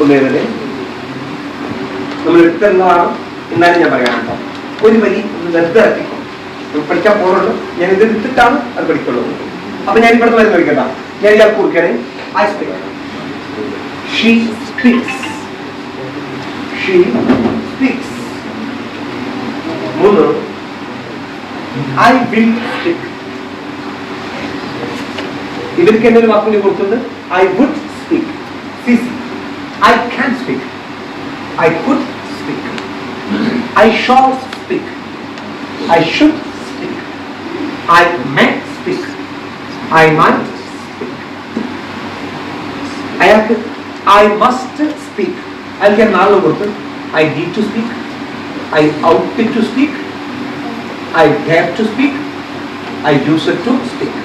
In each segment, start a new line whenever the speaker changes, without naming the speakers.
ഒന്നേതല്ലേ നമ്മൾ എടുത്തതാണ് എന്നാലും ഞാൻ പറയാം കേട്ടോ. ഒരു വരി ഒന്ന് നിർദ്ദാക്കിക്കോ. പഠിക്കാൻ പോകുന്നുള്ളൂ, ഞാൻ ഇത് എടുത്തിട്ടാണ് അത് പഠിക്കുള്ളൂ. അപ്പൊ ഞാൻ ഇവിടുന്ന് വരുന്ന നോക്കണ്ട, ഞാൻ ഇയാൾക്ക് കൊടുക്കുകയാണ്. I speak, she speaks, she speaks. 3 I will speak. ഇവർക്ക് എന്നെ ഒരു വാക്കുകൂടി കൊടുത്തത് I would speak. I can speak, I could speak, I shall speak, I should speak, I may speak, I might speak. I must speak. I'll get nalu gottu. I need to speak, I ought to speak, I dare to speak, I use it to speak.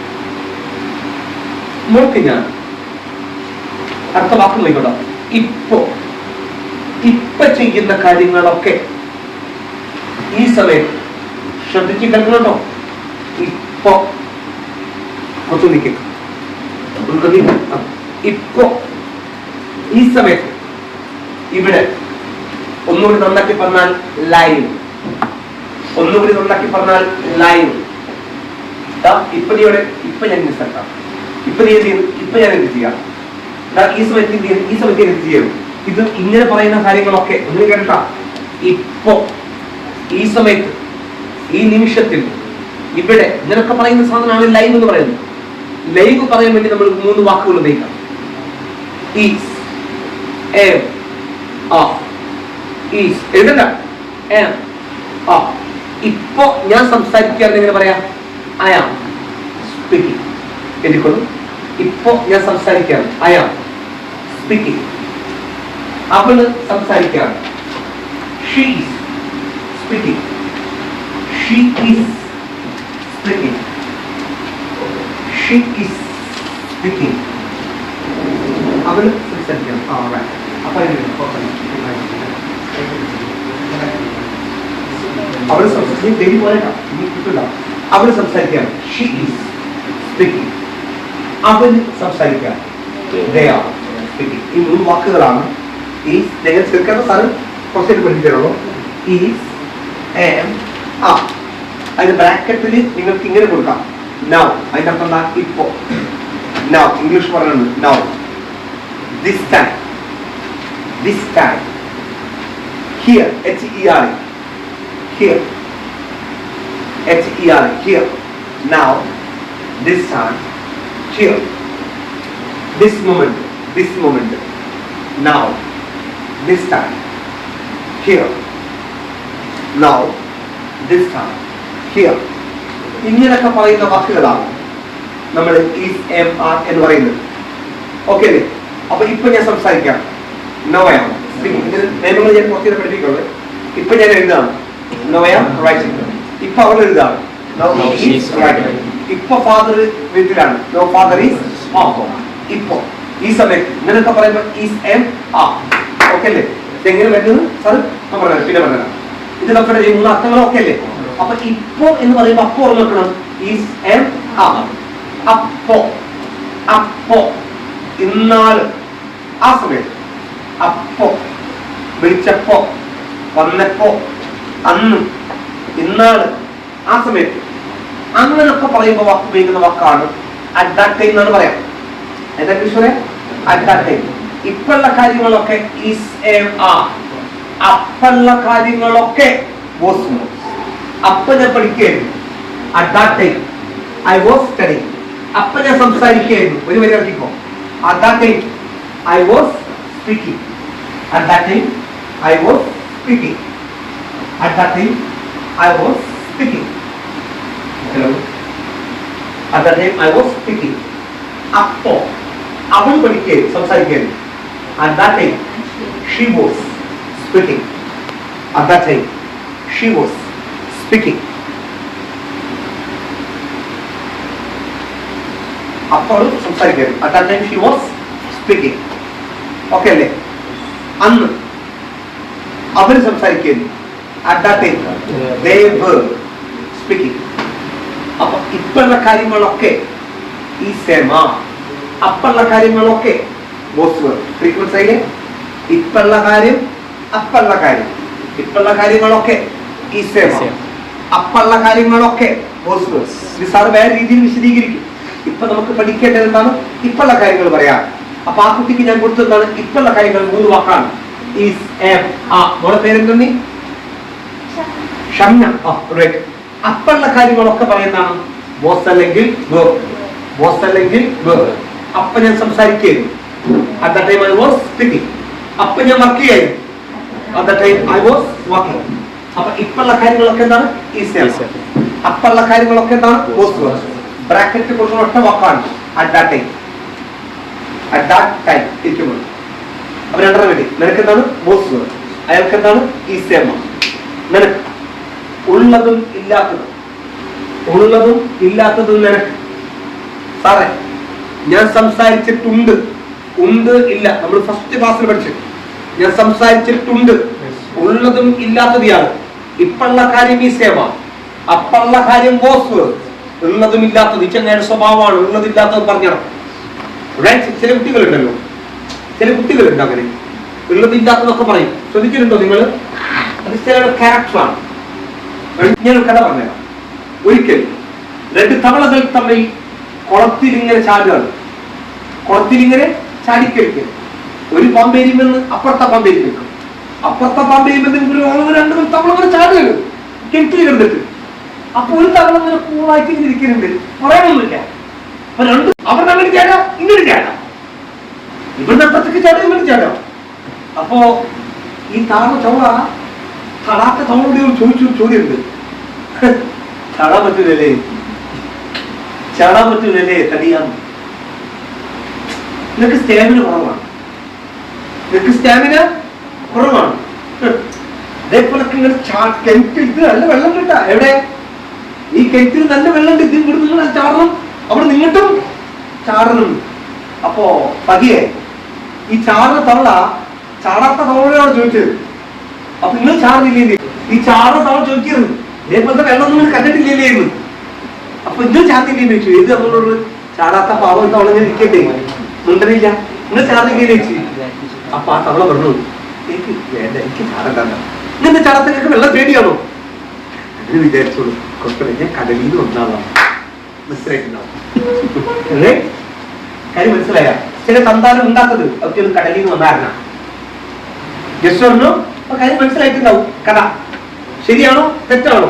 നോക്കിഞ്ഞ അടുത്ത വാക്ക് നോക്കിക്കോട്ടോ. ഇപ്പൊ ചെയ്യുന്ന കാര്യങ്ങളൊക്കെ ഈ സമയത്ത് ശ്രദ്ധിച്ച് കേൾക്കണോ. ഇപ്പൊ ഇപ്പൊ ഈ സമയത്ത് ഇവിടെ ഒന്നുകൂടി നന്നാക്കി പറഞ്ഞാൽ ലൈവ്, ഒന്നുകൂടി നന്നാക്കി പറഞ്ഞാൽ ലൈവ്. ഇപ്പൊ നീ ഇവിടെ ഇപ്പൊ ഞാൻ സ്ഥലത്താം, ഇപ്പൊ നീ എന്ത് ചെയ്യുന്നു, ഇപ്പൊ ഞാൻ എന്ത് ചെയ്യാം, ഈ സമയത്ത് എന്ത് ചെയ്യും, ഈ സമയത്ത് എന്ത് ചെയ്യും. ഇത് ഇങ്ങനെ പറയുന്ന കാര്യങ്ങളൊക്കെ ഒന്ന് കേട്ടാ. ഇപ്പൊ ഈ സമയത്ത് ഈ നിമിഷത്തിൽ ഇവിടെ ഇങ്ങനൊക്കെ പറയുന്ന സാധനമാണ് ലൈവ് എന്ന് പറയുന്നത്. ലൈവ് പറയാൻ വേണ്ടി നമ്മൾ 3 വാക്കുകൾ ഉപയോഗിക്കാം. ഈസ്, എം, ആ. ഈസ് എഴുതണ്ട, എം, ആ. ഇപ്പൊ ഞാൻ സംസാരിക്കുകയാണെന്ന് എങ്ങനെ പറയാം, ഐ ആം സ്പീക്കിംഗ്. എനിക്കൊന്ന് ഇപ്പൊ ഞാൻ സംസാരിക്കുകയാണ്, ഐ ആം സ്പീക്കിംഗ്. അവള് സംസാരിക്കുകയാണ്, she is speaking, she is speaking, she is speaking. അവള് സംസാരിക്കുകയാണ്. അപ്പൊ അവള് അവള് സംസാരിക്കുകയാണ്, ഷീ ഈസ് സ്പീക്കിംഗ്. അവന് സംസാരിക്കുകയാണ്, they are speaking. ഈ 3 വാക്കുകളാണ്. ഈ നിങ്ങൾ ചേർക്കാത്ത സാറ് കുറച്ചേക്ക് പഠിപ്പിച്ചിട്ടുള്ളൂ. ഈസ്, ആം, ആ. അതിന് ബ്രാക്കറ്റിൽ നിങ്ങൾക്ക് ഇങ്ങനെ കൊടുക്കാം, നൗ. അതിന്റെ അർത്ഥം എന്താ, ഇപ്പോ. നൗ ഇംഗ്ലീഷ് പറയുന്നത് now. This time, this time. Here, HER, here, HER, here. Now, this time, here, this moment, now, this time, here, now, this time, here. ഇങ്ങനെയൊക്കെ പറയുന്ന വാക്കുകളാണ് നമ്മൾ ഈസ്, എം, ആർ എന്ന് പറയുന്നത്. ഓക്കെ അല്ലേ? അപ്പൊ ഇപ്പൊ ഞാൻ സംസാരിക്കാം, നോ ഐ ആം സ്പീക്കിംഗ്. നിയമങ്ങൾ ഞാൻ കുറച്ച് പഠിപ്പിക്കുള്ളത്. ഇപ്പൊ ഞാൻ എഴുതാണ്, നോ ഐ ആം റൈറ്റിംഗ്. ഇപ്പൊ അവൾ എഴുതാണ്, നോ ഹി ഈസ് റൈറ്റിംഗ്. ഇപ്പൊ ഫാദർ വീട്ടിലാണ്, നോ ഫാദർ ഈസ് ഹോം. ഇപ്പൊ ഈ സമയത്ത് ഇങ്ങനെയൊക്കെ പറയുമ്പോ ഈസ്, എം, ആ. ഓക്കെ അല്ലേ? ഇതെങ്ങനെ വരുന്നത് സാർ പറഞ്ഞു, പിന്നെ പറഞ്ഞ ഇത് നമ്മുടെ 3 അർത്ഥങ്ങളും ഒക്കെ അല്ലേ? അപ്പൊ ഇപ്പൊ എന്ന് പറയുമ്പോ അപ്പൊ ഓർമ്മ വെക്കണം, ഈസ്, എം, ആ. അപ്പോ, അപ്പോ, ഇന്നാള്, ആ സമയത്ത്. അപ്പോ, വിളിച്ചപ്പോ, വന്നപ്പോ, അന്ന്, ഇന്നാള്, ആ സമയത്ത്. അങ്ങനൊക്കെ പറയുമ്പോ വാക്ക് ഉപയോഗിക്കുന്ന വാക്കാണ് അറ്റ് ദാറ്റ് ടൈം എന്നാണ് പറയാം. എന്താ ഇംഗ്ലീഷ് പറയാം, അറ്റ് ദാറ്റ് ടൈം. ഇപ്പുള്ള കാര്യങ്ങളൊക്കെ ഈസ്, എം, ആ. അപ്പുള്ള കാര്യങ്ങളൊക്കെ വാസ്. അപ്പൊ ഞാൻ പഠിക്കുകയായിരുന്നു, at that time I was studying. അപ്പൊ ഞാൻ സംസാരിക്കുകയായിരുന്നു, ഒരു വരി ഇറക്കിക്കോ. At that time I was speaking, at that time I was speaking, at that time I was speaking. Hello. At that time I was speaking. അപ്പോ അവൾ പഠിക്കുകയും സംസാരിക്കുകയും. At that time she was speaking. At that time she was speaking. അപ്പോൾ സംസാരിക്കുകയും. At that time she was speaking. Okay അല്ലേ? അന്ന് അവർ സംസാരിക്കുകയും. At that time they were speaking. അപ്പൊ ഇപ്പുള്ള കാര്യങ്ങളൊക്കെ ഈ സെമ, അപ്പുള്ള കാര്യങ്ങളൊക്കെ ഫ്രീക്വൻസിയിലെ ഇപ്പുള്ള കാര്യം അപ്പുള്ള കാര്യം, ഇപ്പുള്ള കാര്യങ്ങളൊക്കെ ഈ സെയിം, അപ്പുള്ള കാര്യങ്ങളൊക്കെ സാറ് വേറെ രീതിയിൽ വിശദീകരിക്കും. ഇപ്പൊ നമുക്ക് പഠിക്കേണ്ടത് എന്താണ്? ഇപ്പുള്ള കാര്യങ്ങൾ പറയാം. അപ്പൊ ആ കുട്ടിക്ക് ഞാൻ കൊടുത്തതാണ് ഇപ്പുള്ള കാര്യങ്ങൾ 3 വാക്കാണ്. ഈസ്, എം, ആ. മോളെ പേരെന്താണ്? ഷംന. അപ്പുള്ള കാര്യങ്ങളൊക്കെ പറയുന്നതാണ് വാസ് അല്ലെങ്കിൽ വേർ, വാസ് അല്ലെങ്കിൽ വേർ. അപ്പൊ ഞാൻ സംസാരിക്കുകയായിരുന്നു. At that time I was speaking. അപ്പൊ ഞാൻ വർക്ക് ചെയ്യായിരുന്നു. At that time I was working. അപ്പൊ ഇപ്പുള്ള കാര്യങ്ങളൊക്കെ എന്താണ്? Is, M. അപ്പുള്ള കാര്യങ്ങളൊക്കെ എന്താണ്? Was, where. ബ്രാക്കറ്റ് കൊടുക്കുന്ന ഒറ്റ വാക്കാണ് at that time. At that time ഇരിക്കുമ്പോൾ അപ്പൊ രണ്ടര വേണ്ടി നിനക്ക് എന്താണ്? Was, were. അയാൾക്ക് എന്താണ്? Is, am. നിനക്ക് ഉള്ളതും ഇല്ലാത്തതും, ഉള്ളതും ഇല്ലാത്തതും നിനക്ക്. സാറേ ഞാൻ സംസാരിച്ചിട്ടുണ്ട്, ഉണ്ട് ഇല്ല നമ്മൾ ഫസ്റ്റ് ക്ലാസ്സിൽ പഠിച്ചു. ഞാൻ സംസാരിച്ചിട്ടുണ്ട്, ഉള്ളതും ഇല്ലാത്തതാണ്. ഇപ്പുള്ള കാര്യം ഈ സേവ, അപ്പുള്ള കാര്യം വാസ്, ഉള്ളതും ഇല്ലാത്തത്. ഈ ചങ്ങയുടെ സ്വഭാവമാണ് ഉള്ളതില്ലാത്തത് പറഞ്ഞത്. ചില കുട്ടികളുണ്ടല്ലോ, ചില കുട്ടികളുണ്ട് അങ്ങനെ ഉള്ളതില്ലാത്തതൊക്കെ പറയും. ശ്രദ്ധിച്ചിട്ടുണ്ടോ നിങ്ങൾ? അത് ചിലരുടെ ക്യാരക്ടറാണ്. ഞാനൊരു കഥ പറഞ്ഞുതരാം. ഒരിക്കൽ 2 തവളകൾ തമ്മിൽ കുളത്തിലിങ്ങനെ ചാടുകയാണ്. കുളത്തിലിങ്ങനെ ചാടിക്കളിക്കുക. ഒരു പാമ്പേരി വന്ന് അപ്പുറത്തെ പാമ്പേരി നിൽക്കും, അപ്പുറത്തെ പാമ്പേരി വന്ന് 2 തവളകൾ ചാടുകയാണ് കിണറ്റിൽ കിടന്നിട്ട്. അപ്പൊ ഒരു തവള ഇങ്ങനെ കൂളായിട്ട് ഇങ്ങനെ ഇരിക്കുന്നുണ്ട്, പറയാനൊന്നുമില്ല. അപ്പൊ 2 അവർ അങ്ങനെ ചാടാം, ഇങ്ങനെ ചാടാം, ഇവിടുന്ന് അപ്പുറത്തേക്ക് ചാടാം, ഇങ്ങനെ ചാടാം. അപ്പോ ഈ തവള തടാത്ത തവളോട് ചോദിച്ചൊരു ചോദ്യമുണ്ട്. ചാടാൻ പറ്റൂലല്ലേ, ചാടാൻ പറ്റൂലല്ലേ, തടിയാന്ന്. നിനക്ക് സ്റ്റാമിന കുറവാണ്, നിനക്ക് സ്റ്റാമിന കുറവാണ്. അതേപോലെ കിണറ്റിൽ നല്ല വെള്ളം കിട്ടാ. എവിടെ? ഈ കിണറ്റിൽ നല്ല വെള്ളം കിട്ടി. ഇവിടെ നിങ്ങൾ ചാടണം, അവിടെ നിങ്ങട്ടും ചാടണം. അപ്പോ പതിയെ ഈ ചാടുന്ന തവള ചാടാത്ത തവളയോട് ചോദിച്ചത്. അപ്പൊ നിങ്ങൾ ചാടുന്നില്ലേ? ഈ ചാടുന്ന തവള ചോദിക്കരുത്, ഇതേപോലത്തെ വെള്ളം നിങ്ങൾ കണ്ടിട്ടില്ലേ എന്ന്. അപ്പൊ നിങ്ങൾ ചാടുന്നില്ലേ ചോദിച്ചു. ഏത് തവളോട്? ചാടാത്ത പാവം തവള ഞാൻ ഇരിക്കട്ടെ, മുണ്ടനില്ല, നിങ്ങൾ ചാടുന്നില്ലേ ചോദിച്ചു. അപ്പൊ ആ തവള പറഞ്ഞു, എനിക്ക് വേണ്ട, എനിക്ക് ചാടണ്ട. ഇങ്ങനത്തെ ചാടത്തിനൊക്കെ വെള്ളം പേടിയാണോ? അങ്ങനെ വിചാരിച്ചോളൂ, കുഴപ്പമില്ല, ഞാൻ കടലിൽ നിന്ന് വന്നാവാം. മനസ്സിലായിട്ടുണ്ടാവും കാര്യം? മനസ്സിലായ? ചില സന്താനം ഉണ്ടാത്തത് അവർക്ക് കടലിൽ നിന്ന് വന്നായിരുന്ന കാര്യം മനസ്സിലായിട്ടുണ്ടാവും. കഥ ശരിയാണോ തെറ്റാണോ?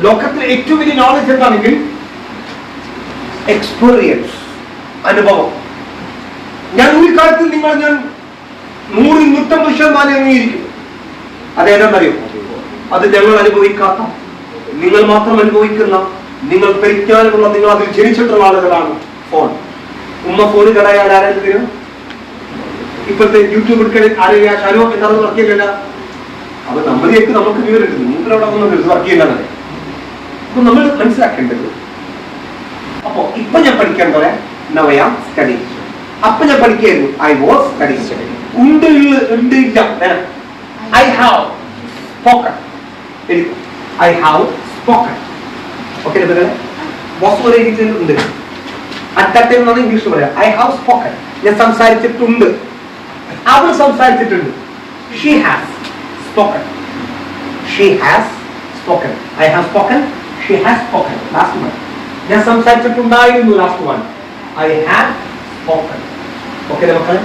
ലോകത്തിലെ ഏറ്റവും വലിയ നോളജ് എന്താണെങ്കിൽ എക്സ്പീരിയൻസ്, അനുഭവം. ഞാൻ ഒരു കാലത്തിൽ ഞാൻ 100-150% അംഗീകരിക്കും. അതേതെന്നറിയോ? അത് ഞങ്ങൾ അനുഭവിക്കാത്ത, നിങ്ങൾ മാത്രം അനുഭവിക്കുന്ന, നിങ്ങൾ പരിജ്ഞാനമുള്ള, നിങ്ങൾ അതിൽ ജനിച്ചിട്ടുള്ള ആളുകളാണ്. ഫോൺ. ഉമ്മ ഫോണ് കടയാൽ ആരാലും തരും? ഇപ്പോഴത്തെ യൂട്യൂബ് എടുക്കാൻ ആരെയും ഷാരോ എന്താണെന്ന് വർക്ക് ചെയ്യില്ല. അപ്പൊ നമ്മളിലേക്ക് നമുക്ക് വിവരമുണ്ട്, നിങ്ങൾ അവിടെ ഒന്നും വർക്ക് ചെയ്യില്ലെന്നല്ലേ. അപ്പൊ നമ്മൾ മനസ്സിലാക്കേണ്ടത്. അപ്പൊ ഇപ്പൊ ഞാൻ പഠിക്കാൻ പോലെ നവയ സ്റ്റഡി. അപ്പൊ ഞാൻ പഠിക്കായിരുന്നു ഐ വാസ് സ്റ്റഡി. ഉണ്ട് ഉണ്ട് ഇല്ല. I have spoken. I have spoken. Okay boss പോലെ ഉണ്ട്. അറ്റ് ദാറ്റ് ടൈം എന്നാണ് ഇംഗ്ലീഷ് പറയാം. I have spoken. ഞാൻ സംസാരിച്ചിട്ടുണ്ട്, അവൾ സംസാരിച്ചിട്ടുണ്ട്. She has spoken. She has spoken. I have spoken. She has spoken. Last one. ഞാൻ സംസാരിച്ചിട്ടുണ്ടായിരുന്നു. Last one. I have spoken. Okay മക്കളെ?